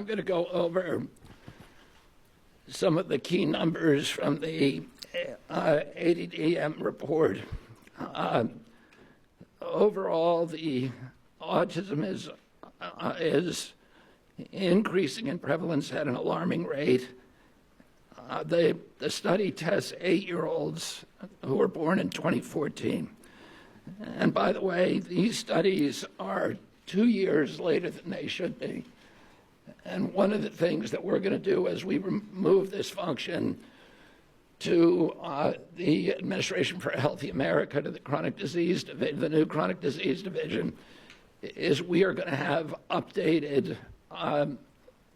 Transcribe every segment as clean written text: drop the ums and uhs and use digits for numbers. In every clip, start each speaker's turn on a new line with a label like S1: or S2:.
S1: I'm going to go over some of the key numbers from the ADDM report. Overall, the autism is increasing in prevalence at an alarming rate. The study tests 8-year-olds who were born in 2014. And by the way, these studies are 2 years later than they should be. And one of the things that we're going to do as we move this function to the Administration for a Healthy America, to the chronic disease division, the new chronic disease division, is we are going to have updated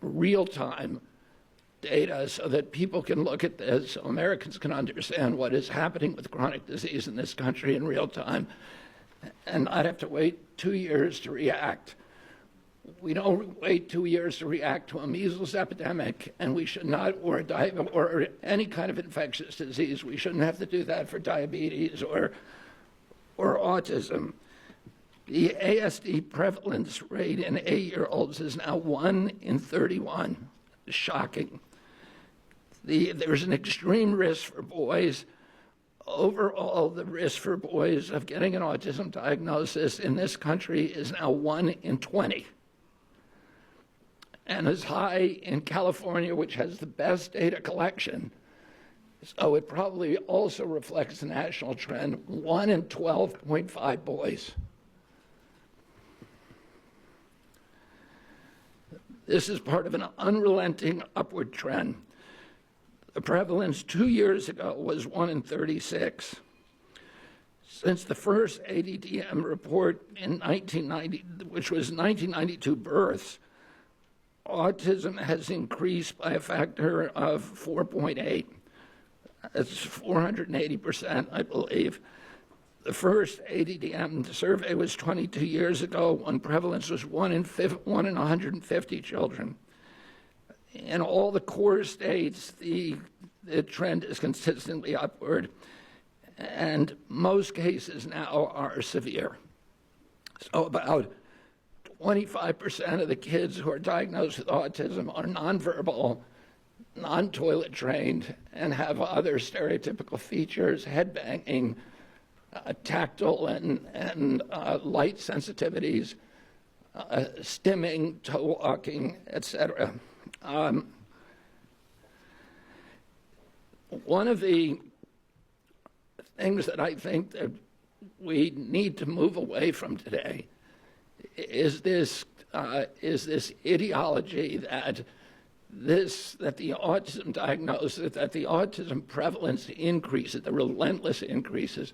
S1: real-time data so that people can look at this, so Americans can understand what is happening with chronic disease in this country in real time, and not have to wait 2 years to react. We don't wait 2 years to react to a measles epidemic, and we should not, or any kind of infectious disease. We shouldn't have to do that for diabetes or autism. The ASD prevalence rate in 8-year-olds is now 1 in 31. Shocking. There's an extreme risk for boys. Overall, the risk for boys of getting an autism diagnosis in this country is now 1 in 20. And as high in California, which has the best data collection. So it probably also reflects the national trend, 1 in 12.5 boys. This is part of an unrelenting upward trend. The prevalence 2 years ago was 1 in 36. Since the first ADDM report in 1990, which was 1992 births, autism has increased by a factor of 4.8. That's 480%, I believe. The first ADDM survey was 22 years ago, when prevalence was 1 in 150 children. In all the core states, the trend is consistently upward, and most cases now are severe. So about 25% of the kids who are diagnosed with autism are nonverbal, non-toilet trained, and have other stereotypical features, head banging, tactile and light sensitivities, stimming, toe walking, etc. One of the things that I think that we need to move away from today is this ideology that the autism diagnosis, that the autism prevalence increases, the relentless increases,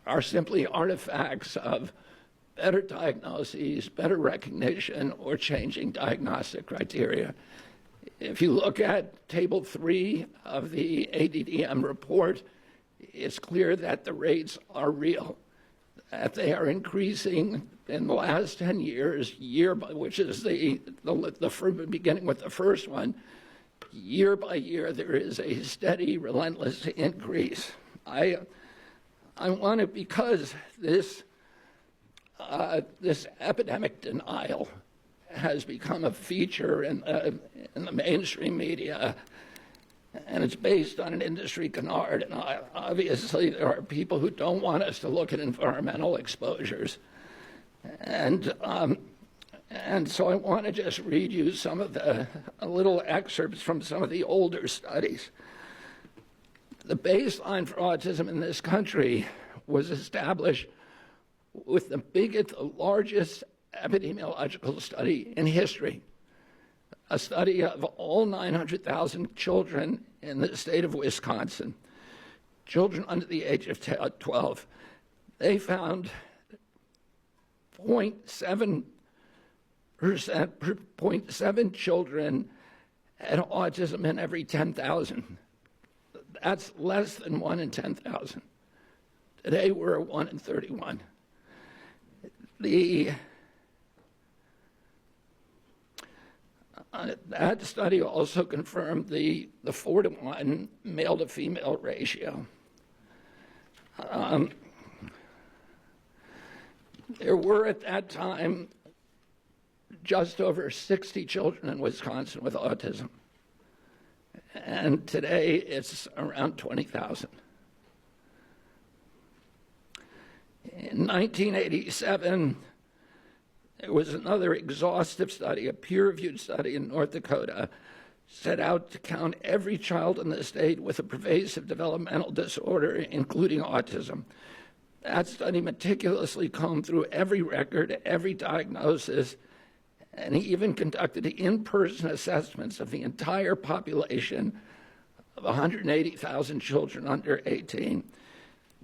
S1: are simply artifacts of better diagnoses, better recognition, or changing diagnostic criteria. If you look at Table 3 of the ADDM report, it's clear that the rates are real, that they are increasing in the last 10 years, which is the beginning with the first one. Year by year, there is a steady, relentless increase. I want to, because this epidemic denial has become a feature in the mainstream media, and it's based on an industry canard. And obviously, there are people who don't want us to look at environmental exposures, and so I want to just read you some of the little excerpts from some of the older studies. The baseline for autism in this country was established with the largest epidemiological study in history, a study of all 900,000 children in the state of Wisconsin, children under the age of 12. They found 0.7 children had autism in every 10,000. That's less than 1 in 10,000. Today we're at 1 in 31. That study also confirmed the 4-to-1 male to female ratio. There were at that time just over 60 children in Wisconsin with autism. And today it's around 20,000. In 1987, there was another exhaustive study, a peer-reviewed study in North Dakota, set out to count every child in the state with a pervasive developmental disorder, including autism. That study meticulously combed through every record, every diagnosis, and he even conducted in-person assessments of the entire population of 180,000 children under 18.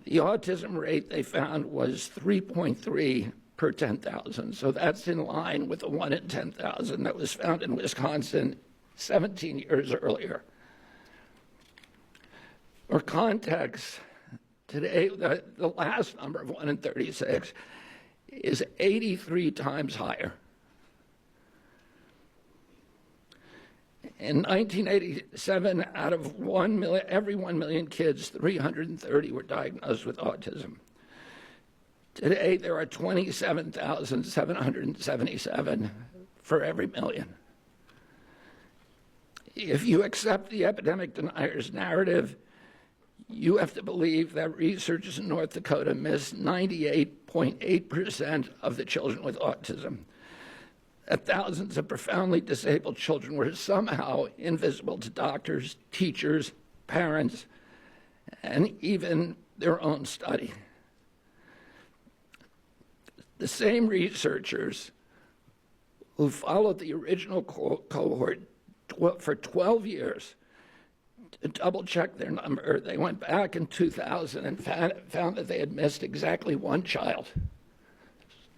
S1: The autism rate they found was 3.3 per 10,000, so that's in line with the 1 in 10,000 that was found in Wisconsin 17 years earlier. For context, today the last number of 1 in 36 is 83 times higher. In 1987, out of every 1 million kids, 330 were diagnosed with autism. Today, there are 27,777 for every million. If you accept the epidemic deniers' narrative, you have to believe that researchers in North Dakota missed 98.8% of the children with autism, that thousands of profoundly disabled children were somehow invisible to doctors, teachers, parents, and even their own study. The same researchers who followed the original cohort for 12 years to double-check their number, they went back in 2000 and found that they had missed exactly one child.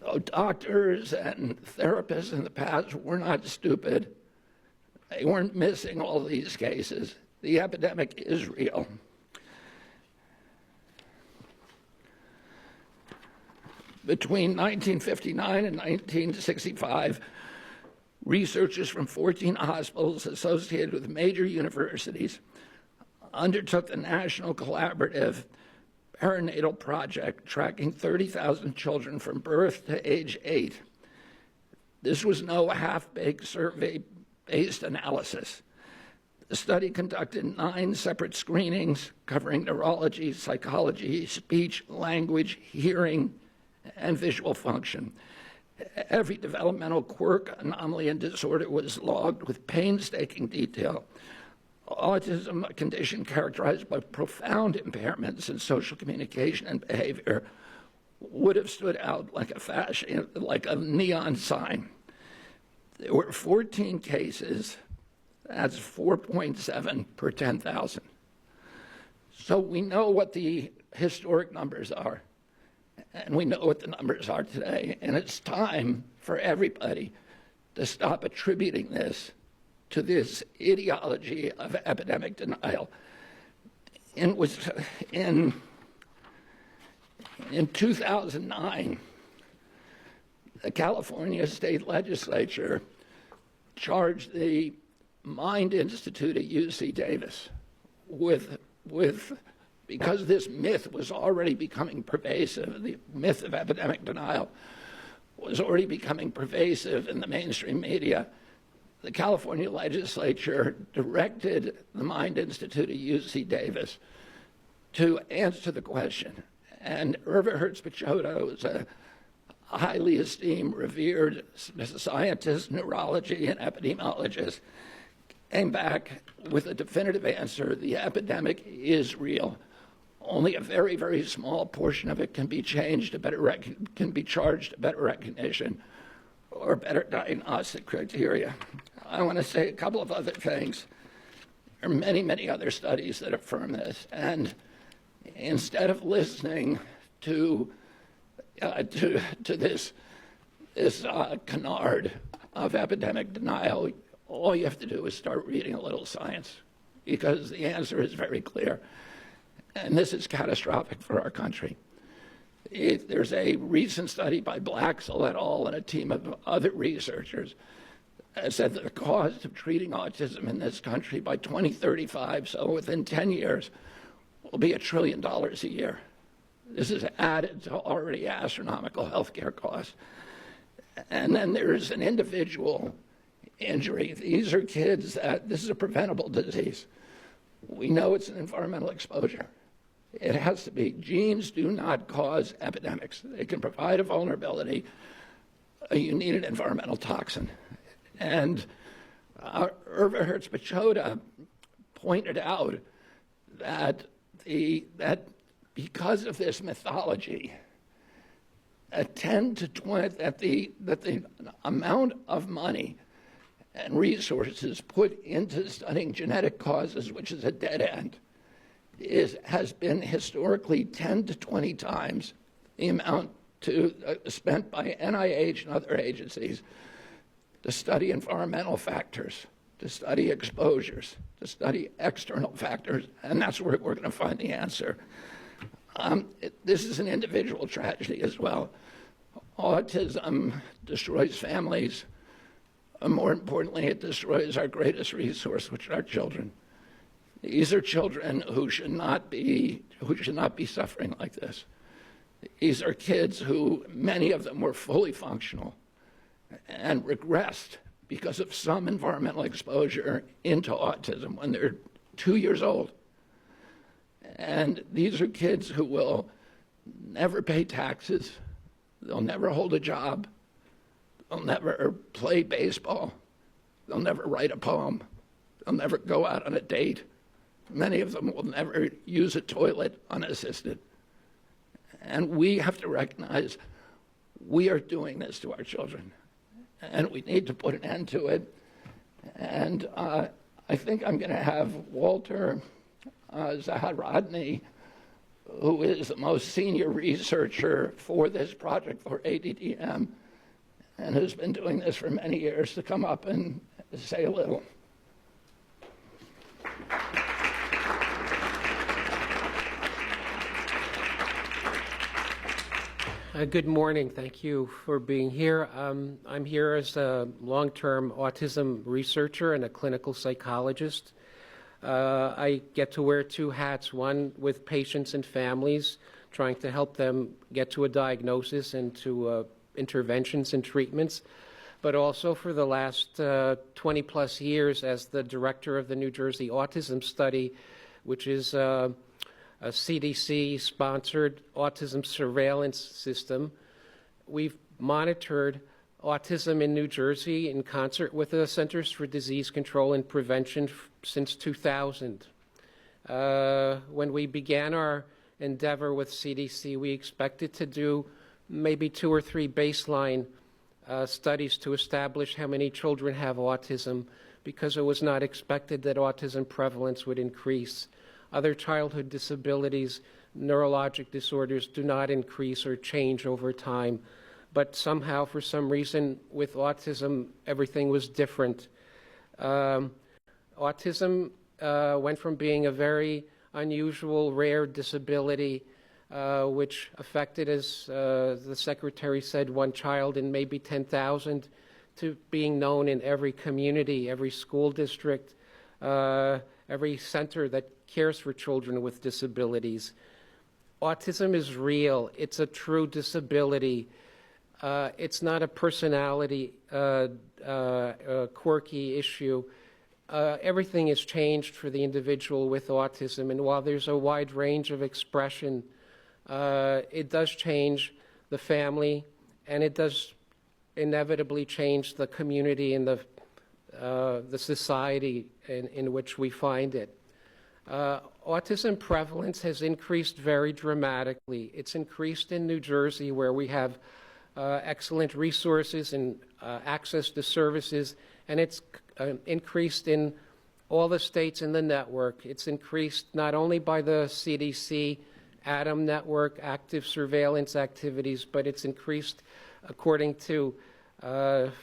S1: So doctors and therapists in the past were not stupid. They weren't missing all these cases. The epidemic is real. Between 1959 and 1965, researchers from 14 hospitals associated with major universities undertook the National Collaborative Perinatal Project, tracking 30,000 children from birth to age 8. This was no half-baked survey-based analysis. The study conducted 9 separate screenings covering neurology, psychology, speech, language, hearing, and visual function. Every developmental quirk, anomaly, and disorder was logged with painstaking detail. Autism, a condition characterized by profound impairments in social communication and behavior, would have stood out like a neon sign. There were 14 cases. That's 4.7 per 10,000. So we know what the historic numbers are, and we know what the numbers are today. And it's time for everybody to stop attributing this to this ideology of epidemic denial. In 2009, the California State Legislature charged the Mind Institute at UC Davis because this myth was already becoming pervasive, the myth of epidemic denial was already becoming pervasive in the mainstream media. The California legislature directed the Mind Institute at UC Davis to answer the question. And Irva Hertz-Pichotto is a highly esteemed, revered scientist, neurology, and epidemiologist, came back with a definitive answer: the epidemic is real. Only a very, very small portion of it can be changed can be charged to better recognition or better diagnostic criteria. I want to say a couple of other things. There are many, many other studies that affirm this. And instead of listening to this canard of epidemic denial, all you have to do is start reading a little science, because the answer is very clear. And this is catastrophic for our country. There's a recent study by Blaxell et al. And a team of other researchers that said that the cost of treating autism in this country by 2035, so within 10 years, will be $1 trillion a year. This is added to already astronomical healthcare costs. And then there's an individual injury. These are kids that, this is a preventable disease. We know it's an environmental exposure. It has to be. Genes do not cause epidemics. They can provide a vulnerability. You need an environmental toxin. And Irva Hertz-Pachoda pointed out that because of this mythology, that the amount of money and resources put into studying genetic causes, which is a dead end, has been historically 10 to 20 times the amount spent by NIH and other agencies to study environmental factors, to study exposures, to study external factors, and that's where we're going to find the answer. This is an individual tragedy as well. Autism destroys families. More importantly, it destroys our greatest resource, which are our children. These are children who should not be suffering like this. These are kids who, many of them were fully functional and regressed because of some environmental exposure into autism when they're 2 years old. And these are kids who will never pay taxes, they'll never hold a job, they'll never play baseball, they'll never write a poem, they'll never go out on a date. Many of them will never use a toilet unassisted. And we have to recognize we are doing this to our children, and we need to put an end to it. And I think I'm going to have Walter Zaharodny, who is the most senior researcher for this project for ADDM, and has been doing this for many years, to come up and say a little.
S2: Good morning. Thank you for being here. I'm here as a long-term autism researcher and a clinical psychologist. I get to wear two hats, one with patients and families, trying to help them get to a diagnosis and to interventions and treatments, but also for the last 20-plus years as the director of the New Jersey Autism Study, which is a CDC-sponsored autism surveillance system. We've monitored autism in New Jersey in concert with the Centers for Disease Control and Prevention since 2000. When we began our endeavor with CDC, we expected to do maybe 2 or 3 baseline studies to establish how many children have autism, because it was not expected that autism prevalence would increase. Other childhood disabilities, neurologic disorders do not increase or change over time. But somehow, for some reason, with autism, everything was different. Autism went from being a very unusual, rare disability, which affected, as the secretary said, 1 child in maybe 10,000, to being known in every community, every school district, every center that cares for children with disabilities. Autism is real. It's a true disability. It's not a personality quirky issue. Everything has changed for the individual with autism, and while there's a wide range of expression, it does change the family, and it does inevitably change the community and the society in which we find it. Autism prevalence has increased very dramatically. It's increased in New Jersey, where we have excellent resources and access to services, and it's increased in all the states in the network. It's increased not only by the CDC ADAM network active surveillance activities, but it's increased according to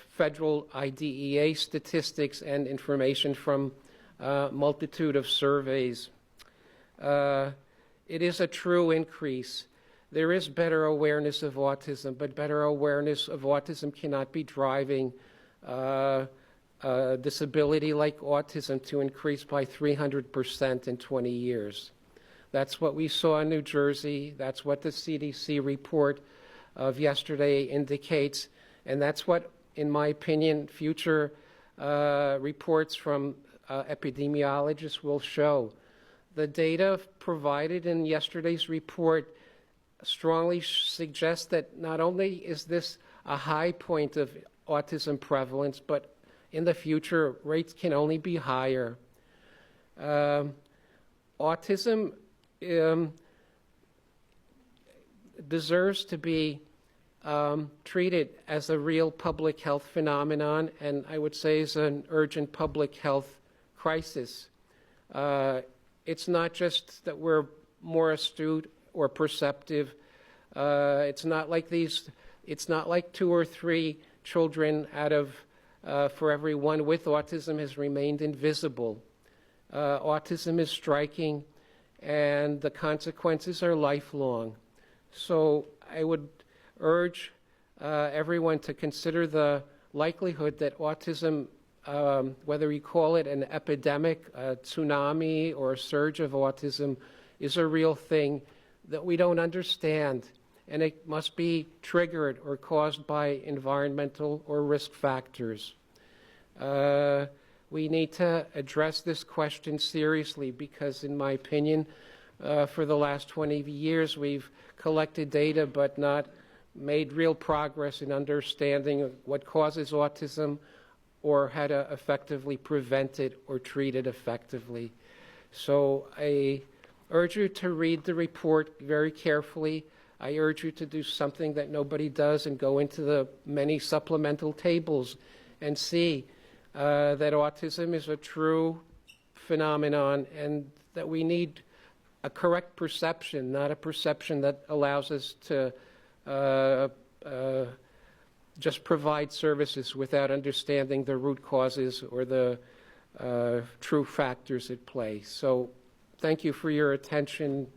S2: federal IDEA statistics and information from multitude of surveys. It is a true increase. There is better awareness of autism, but better awareness of autism cannot be driving disability like autism to increase by 300% in 20 years. That's what we saw in New Jersey. That's what the CDC report of yesterday indicates. And that's what, in my opinion, future reports from epidemiologists will show. The data provided in yesterday's report strongly suggests that not only is this a high point of autism prevalence, but in the future, rates can only be higher. Autism deserves to be treated as a real public health phenomenon, and I would say is an urgent public health crisis. It's not just that we're more astute or perceptive. It's not like 2 or 3 children out of for every one with autism has remained invisible. Autism is striking, and the consequences are lifelong. So I would urge everyone to consider the likelihood that autism, whether you call it an epidemic, a tsunami, or a surge of autism, is a real thing that we don't understand, and it must be triggered or caused by environmental or risk factors. We need to address this question seriously because, in my opinion, for the last 20 years, we've collected data but not made real progress in understanding what causes autism or how to effectively prevent it or treat it effectively. So I urge you to read the report very carefully. I urge you to do something that nobody does and go into the many supplemental tables and see that autism is a true phenomenon and that we need a correct perception, not a perception that allows us to just provide services without understanding the root causes or the true factors at play. So thank you for your attention.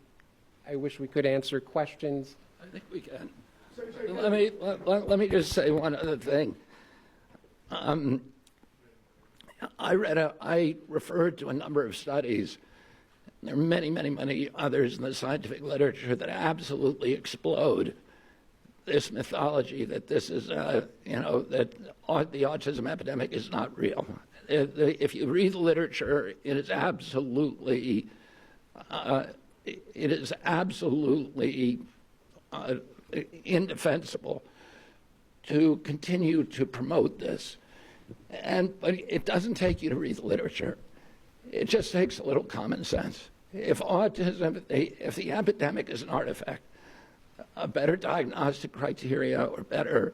S2: I wish we could answer questions.
S1: I think we can. Let me just say one other thing. I referred to a number of studies. There are many, many, many others in the scientific literature that absolutely explode this mythology that this is, that the autism epidemic is not real. If you read the literature, it is absolutely indefensible to continue to promote this. But it doesn't take you to read the literature. It just takes a little common sense. If the epidemic is an artifact, a better diagnostic criteria or better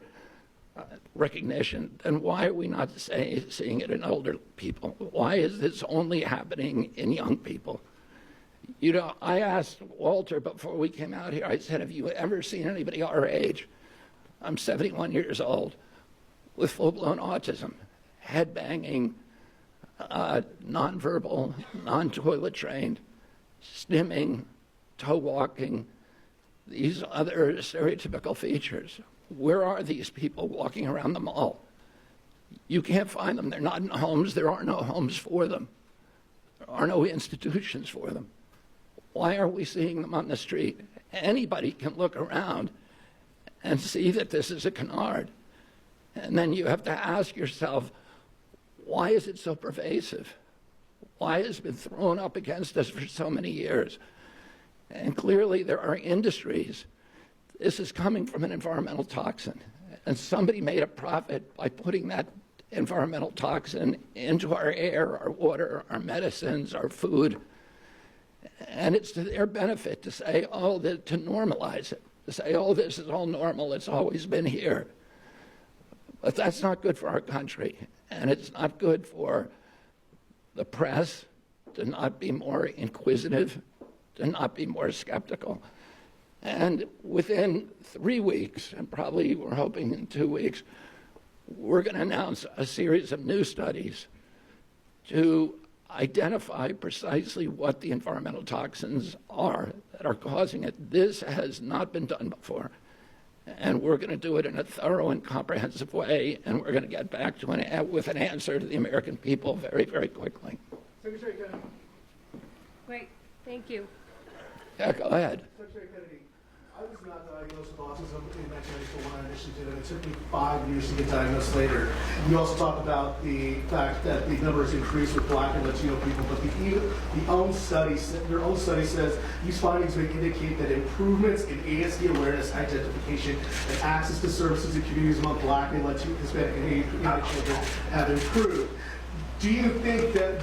S1: recognition, then why are we not seeing it in older people? Why is this only happening in young people? I asked Walter before we came out here, I said, have you ever seen anybody our age? I'm 71 years old with full-blown autism, head banging, nonverbal, non-toilet trained, stimming, toe walking, these other stereotypical features. Where are these people walking around the mall? You can't find them. They're not in homes. There are no homes for them. There are no institutions for them. Why are we seeing them on the street? Anybody can look around and see that this is a canard. And then you have to ask yourself, why is it so pervasive? Why has it been thrown up against us for so many years? And clearly there are industries. This is coming from an environmental toxin. And somebody made a profit by putting that environmental toxin into our air, our water, our medicines, our food. And it's to their benefit to say, to normalize it, to say, this is all normal, it's always been here. But that's not good for our country. And it's not good for the press to not be more inquisitive, to not be more skeptical. And within 3 weeks, and probably we're hoping in 2 weeks, we're going to announce a series of new studies to identify precisely what the environmental toxins are that are causing it. This has not been done before. And we're going to do it in a thorough and comprehensive way, and we're going to get back to with an answer to the American people very, very quickly.
S3: Secretary Kennedy.
S4: Great, thank you.
S1: Yeah, go ahead.
S3: Secretary Kennedy, I was not diagnosed with autism in 1994 when I initially did it. It took me 5 years to get diagnosed later. You also talked about the fact that the numbers increased with Black and Latino people, but your own study says these findings may indicate that improvements in ASD awareness, identification, and access to services and communities among Black and Latino, Hispanic, and Asian children have improved. Do you think that,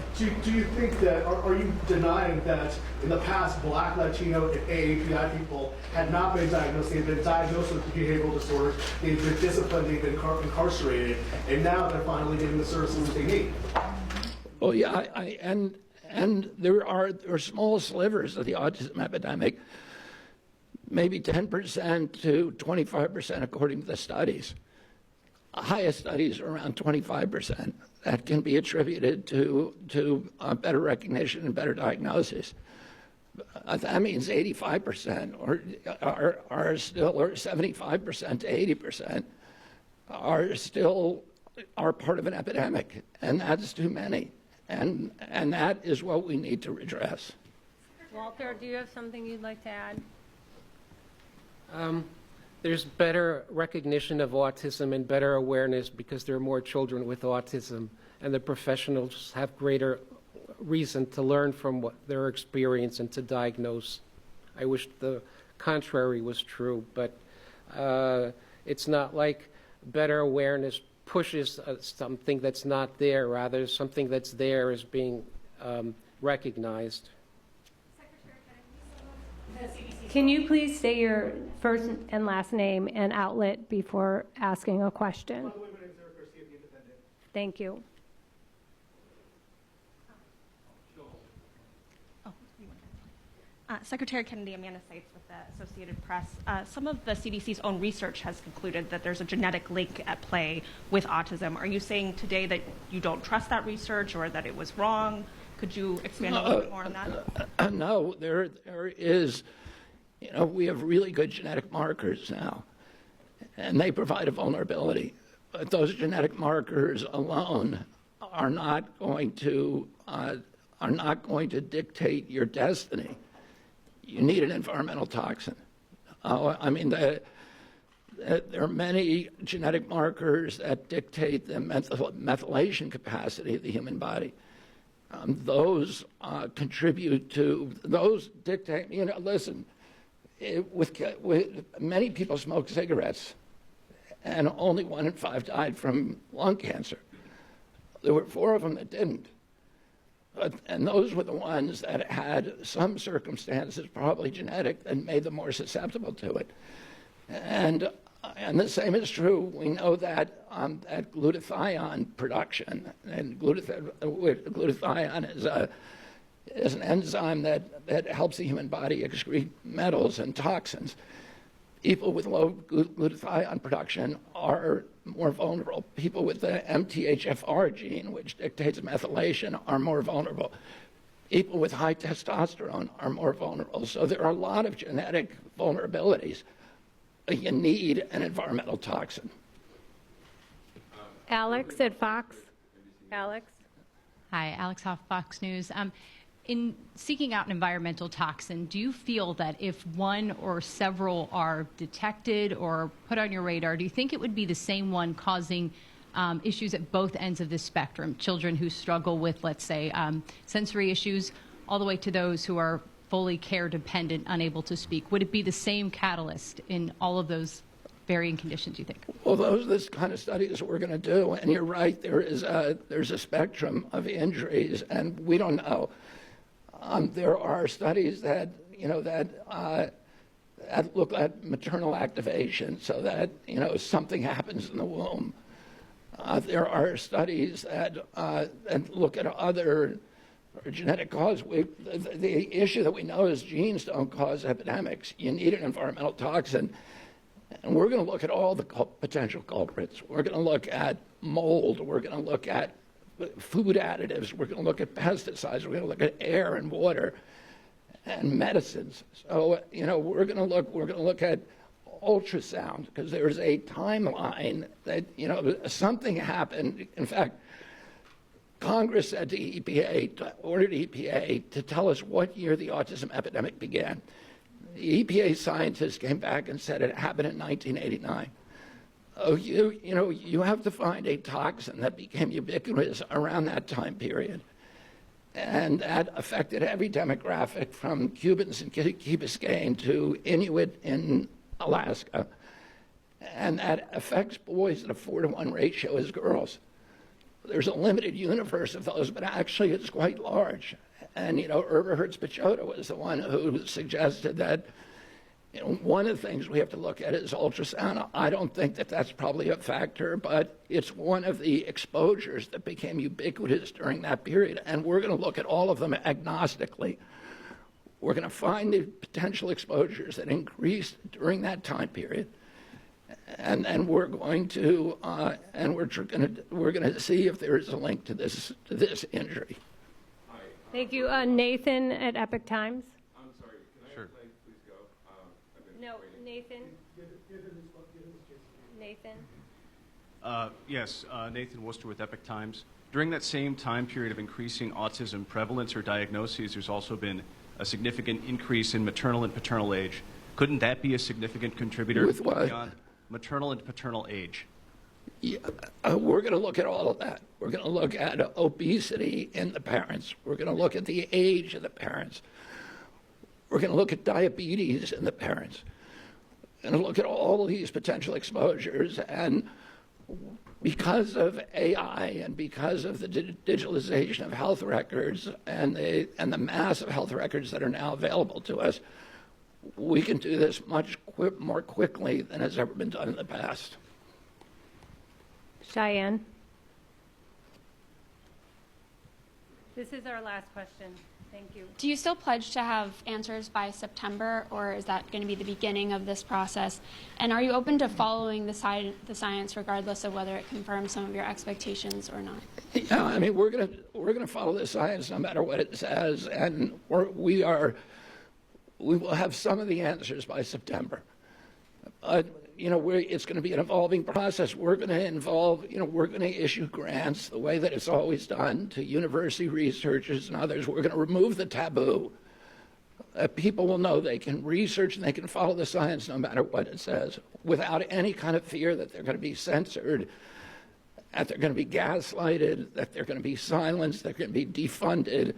S3: are you denying that in the past Black, Latino, and AAPI people had not been diagnosed? They've been diagnosed with behavioral disorders, they've been disciplined, they've been incarcerated, and now they're finally getting the services they need.
S1: Oh yeah, and there are small slivers of the autism epidemic, maybe 10% to 25% according to the studies. Highest studies are around 25%. That can be attributed to better recognition and better diagnosis. That means 85% are still, or 75% to 80% are part of an epidemic, and that's too many. And that is what we need to redress.
S4: Walter, do you have something you'd like to add?
S2: There's better recognition of autism and better awareness because there are more children with autism, and the professionals have greater reason to learn from what their experience and to diagnose. I wish the contrary was true, but it's not like better awareness pushes something that's not there. Rather, something that's there is being recognized.
S4: Can you please say your first and last name and outlet before asking a question? Thank you.
S5: Secretary Kennedy, Amanda Seitz with the Associated Press. Some of the CDC's own research has concluded that there's a genetic link at play with autism. Are you saying today that you don't trust that research or that it was wrong? Could you expand a little bit more on that?
S1: No, there is, we have really good genetic markers now, and they provide a vulnerability. But those genetic markers alone are not going to dictate your destiny. You need an environmental toxin. I mean, there are many genetic markers that dictate the methylation capacity of the human body. Those contribute to, those dictate, listen, with many people smoke cigarettes, and only 1 in 5 died from lung cancer. There were 4 of them that didn't. And those were the ones that had some circumstances, probably genetic, that made them more susceptible to it. And the same is true. We know that that glutathione production, and glutathione is an enzyme that helps the human body excrete metals and toxins. People with low glutathione production are more vulnerable. People with the MTHFR gene, which dictates methylation, are more vulnerable. People with high testosterone are more vulnerable. So there are a lot of genetic vulnerabilities. You need an environmental toxin.
S4: Alex at Fox. Alex.
S6: Hi, Alex Hoff, Fox News. In seeking out an environmental toxin, do you feel that if one or several are detected or put on your radar, do you think it would be the same one causing issues at both ends of the spectrum? Children who struggle with, let's say, sensory issues, all the way to those who are fully care dependent, unable to speak. Would it be the same catalyst in all of those varying conditions, you think?
S1: Well, those are the kind of studies we're going to do. And you're right, there's a spectrum of injuries, and we don't know. There are studies that look at maternal activation, so that something happens in the womb. There are studies that look at other genetic causes. The issue that we know is genes don't cause epidemics. You need an environmental toxin, and we're going to look at all the potential culprits. We're going to look at mold. We're going to look at food additives. We're going to look at pesticides. We're going to look at air and water and medicines. So we're going to look at ultrasound, because there's a timeline that something happened. In fact, Congress said to EPA, ordered EPA to tell us what year the autism epidemic began. The EPA scientists came back and said it happened in 1989. Oh, you have to find a toxin that became ubiquitous around that time period. And that affected every demographic from Cubans in Key Biscayne to Inuit in Alaska. And that affects boys at a 4-to-1 ratio as girls. There's a limited universe of those, but actually it's quite large. And, Eberhard Spichota was the one who suggested that, one of the things we have to look at is ultrasound. I don't think that that's probably a factor, but it's one of the exposures that became ubiquitous during that period. And we're going to look at all of them agnostically. We're going to find the potential exposures that increased during that time period. And then we're going to we're going to see if there is a link to this injury.
S4: Thank you. Nathan at Epic Times.
S7: I'm sorry, can I please go?
S4: No, Nathan. Nathan.
S7: Yes, Nathan Worcester with Epic Times. During that same time period of increasing autism prevalence or diagnoses, there's also been a significant increase in maternal and paternal age. Couldn't that be a significant contributor
S1: With what?
S7: beyond maternal and paternal age?
S1: Yeah, we're going to look at all of that. We're going to look at obesity in the parents. We're going to look at the age of the parents. We're going to look at diabetes in the parents. We're going to look at all of these potential exposures. And because of AI and because of the digitalization of health records and the mass of health records that are now available to us, we can do this much more quickly than has ever been done in the past.
S4: Cheyenne. This is our last question. Thank you.
S8: Do you still pledge to have answers by September, or is that going to be the beginning of this process? And are you open to following the science regardless of whether it confirms some of your expectations or not?
S1: Yeah, I mean, we're gonna follow the science no matter what it says, and we will have some of the answers by September. It's going to be an evolving process. We're going to issue grants the way that it's always done to university researchers and others. We're going to remove the taboo. People will know they can research and they can follow the science no matter what it says without any kind of fear that they're going to be censored, that they're going to be gaslighted, that they're going to be silenced, they're going to be defunded,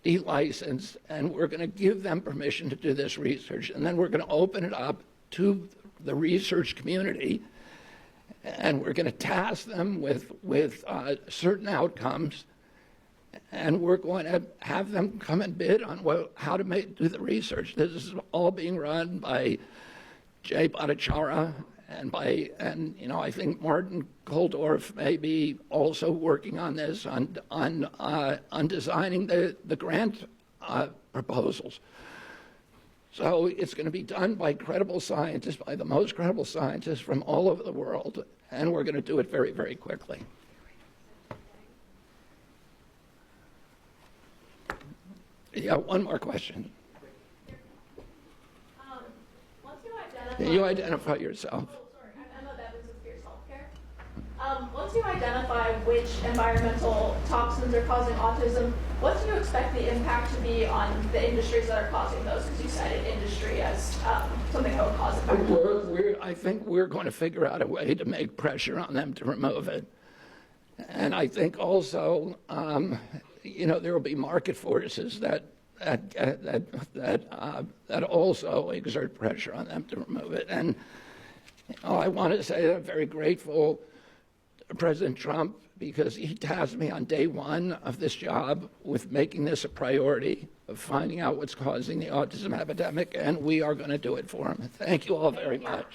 S1: delicensed, and we're going to give them permission to do this research. And then we're going to open it up to the research community, and we're going to task them with certain outcomes, and we're going to have them come and bid on how to do the research. This is all being run by Jay Bhattacharya and I think Martin Koldorf may be also working on this on designing the grant proposals. So it's going to be done by credible scientists, by the most credible scientists from all over the world, and we're going to do it very, very quickly. Yeah, one more question. Can you identify yourself?
S9: Once you identify which environmental toxins are causing autism, what do you expect the impact to be on the industries that are causing those? Because you cited industry as something that would cause it.
S1: I think we're going to figure out a way to make pressure on them to remove it. And I think also, there will be market forces that also exert pressure on them to remove it. And I want to say that I'm very grateful to President Trump because he tasked me on day one of this job with making this a priority, of finding out what's causing the autism epidemic, and we are going to do it for him. Thank you all very much.